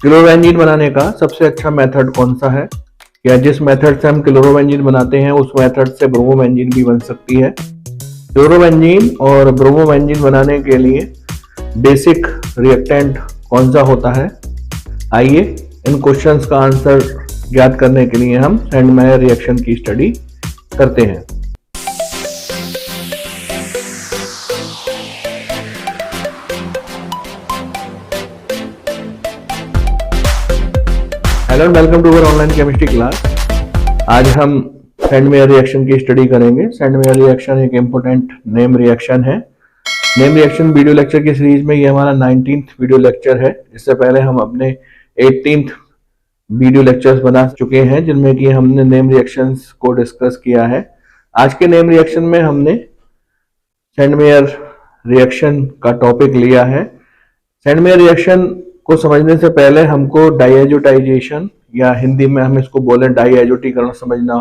Chlorobenzene बनाने का सबसे अच्छा मेथड कौन सा है, या जिस मेथड से हम क्लोरोबेंजीन बनाते हैं उस मेथड से ब्रोमोबेंजीन भी बन सकती है। क्लोरोबेंजीन और ब्रोमोबेंजीन बनाने के लिए बेसिक रिएक्टेंट कौन सा होता है, आइए इन क्वेश्चंस का आंसर ज्ञात करने के लिए हम सैंडमेयर रिएक्शन की स्टडी करते हैं। Hello and welcome to our online chemistry class. आज हम सैंडमेयर रिएक्शन की स्टडी करेंगे। सैंडमेयर रिएक्शन एक इम्पोर्टेंट नेम रिएक्शन है। नेम रिएक्शन वीडियो लेक्चर की सीरीज में ये हमारा 19th वीडियो लेक्चर है। इससे पहले हम अपने 18th वीडियो लेक्चर्स बना चुके हैं जिनमें कि हमने नेम रिएक्शंस को डिस्कस किया है। आज के नेम रिएक्शन में हमने सैंडमेयर रिएक्शन का टॉपिक लिया है। सैंडमेयर रिएक्शन को समझने से पहले हमको डाइएजोटाइजेशन या हिंदी में हम इसको बोले डाइएजोटीकरण समझना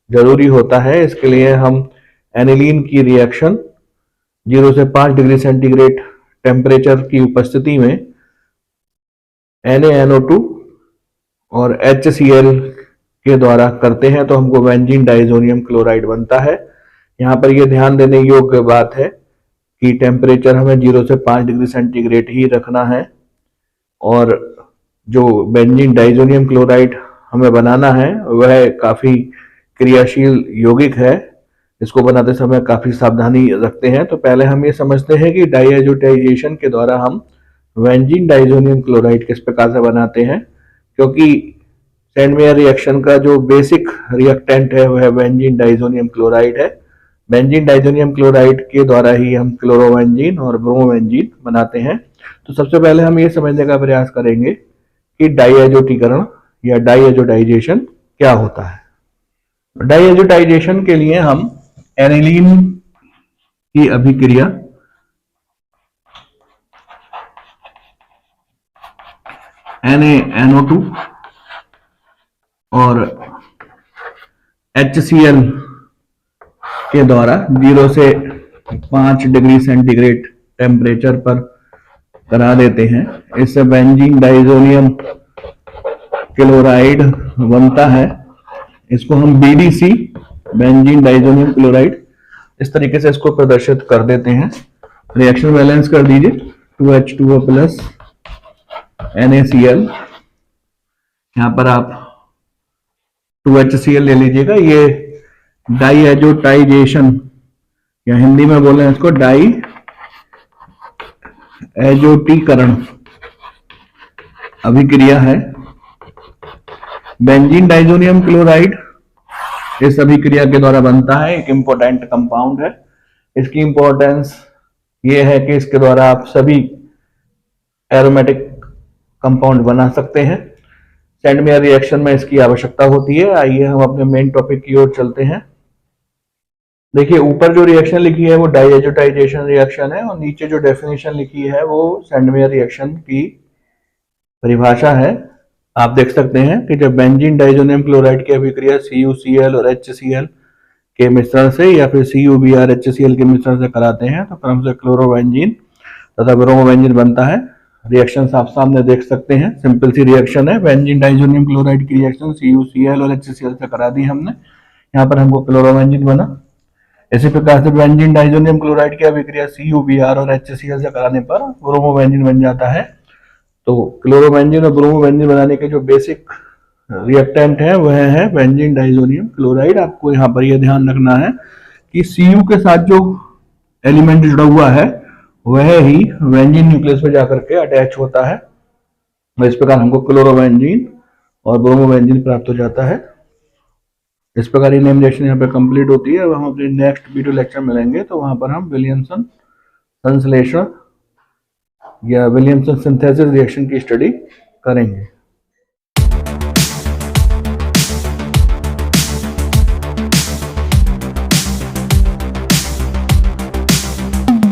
जरूरी होता है। इसके लिए हम एनिलीन की रिएक्शन 0 से 5 डिग्री सेंटीग्रेड टेम्परेचर की उपस्थिति में NaNO2 और HCl के द्वारा करते हैं तो हमको बेंजीन डाइजोनियम क्लोराइड बनता है। यहाँ पर यह ध्यान देने योग्य बात है कि टेम्परेचर हमें 0 से 5 डिग्री सेंटीग्रेड ही रखना है और जो बेंजीन डाइजोनियम क्लोराइड हमें बनाना है वह काफ़ी क्रियाशील यौगिक है। इसको बनाते समय काफ़ी सावधानी रखते हैं। तो पहले हम ये समझते हैं कि डाइएजोटाइजेशन के द्वारा हम बेंजीन डाइजोनियम क्लोराइड किस प्रकार से बनाते हैं, क्योंकि सैंडमेयर रिएक्शन का जो बेसिक रिएक्टेंट है वह बेंजीन डाइजोनियम क्लोराइड है। बेंजीन डाइजोनियम क्लोराइड के द्वारा ही हम क्लोरोबेंजीन और ब्रोमोबेंजीन बनाते हैं। तो सबसे पहले हम ये समझने का प्रयास करेंगे कि डाइएजोटीकरण या डाइएजोटाइजेशन क्या होता है। डाइएजोटाइजेशन के लिए हम एनिलीन की अभिक्रिया NaNO2 और HCl के द्वारा 0 से 5 डिग्री सेंटीग्रेड टेम्परेचर पर करा देते हैं। इससे बेंजीन डाइजोनियम क्लोराइड बनता है। इसको हम BDC बेंजीन डाइजोनियम क्लोराइड इस तरीके से इसको प्रदर्शित कर देते हैं। रिएक्शन बैलेंस कर दीजिए 2H2O प्लस NaCl। यहाँ पर आप 2HCl ले लीजिएगा। ये डाइएजोटाइजेशन या हिंदी में बोले हैं इसको डाइएजोटीकरण अभिक्रिया है। बेंजीन डाइजोनियम क्लोराइड इस अभिक्रिया के द्वारा बनता है। एक इंपॉर्टेंट कंपाउंड है। इसकी इंपॉर्टेंस ये है कि इसके द्वारा आप सभी एरोमेटिक कंपाउंड बना सकते हैं। सैंडमेयर रिएक्शन में इसकी आवश्यकता होती है। आइए हम अपने मेन टॉपिक की ओर चलते हैं। देखिए ऊपर जो रिएक्शन लिखी है वो डाइएजोटाइजेशन रिएक्शन है और नीचे जो डेफिनेशन लिखी है वो सैंडमेयर रिएक्शन की परिभाषा है। आप देख सकते हैं कि जब बेंजीन डाइजोनियम क्लोराइड की अभिक्रिया CuCl और HCl के मिश्रण से या फिर CuBr HCl के मिश्रण से कराते हैं तो क्रम से क्लोरोबेंजीन तथा ब्रोमोबेंजीन बनता है। रिएक्शन आप सामने देख सकते हैं। सिंपल सी रिएक्शन है। बेंजीन डाइजोनियम क्लोराइड की रिएक्शन CuCl और HCl से करा दी हमने। यहाँ पर हमको क्लोरोबेंजीन बना। इसी प्रकार से बेंजीन डाइजोनियम क्लोराइड की अभिक्रिया CuBr और HCl से कराने पर ब्रोमोबेंजीन बन जाता है। तो क्लोरोबेंजीन और ब्रोमोबेंजीन बनाने के जो बेसिक रिएक्टेंट है वह है बेंजीन डाइजोनियम क्लोराइड। आपको यहाँ पर यह ध्यान रखना है कि Cu के साथ जो एलिमेंट जुड़ा हुआ है वह ही बेंजीन न्यूक्लियस में जाकर के अटैच होता है। इस प्रकार हमको क्लोरोबेंजीन और ब्रोमोबेंजीन प्राप्त हो जाता है। इस प्रकार ये नेम रिएक्शन यहाँ पे कंप्लीट होती है। अब हम अपने नेक्स्ट वीडियो लेक्चर में मिलेंगे तो वहां पर हम विलियमसन संश्लेषण या विलियमसन सिंथेसिस रिएक्शन की स्टडी करेंगे।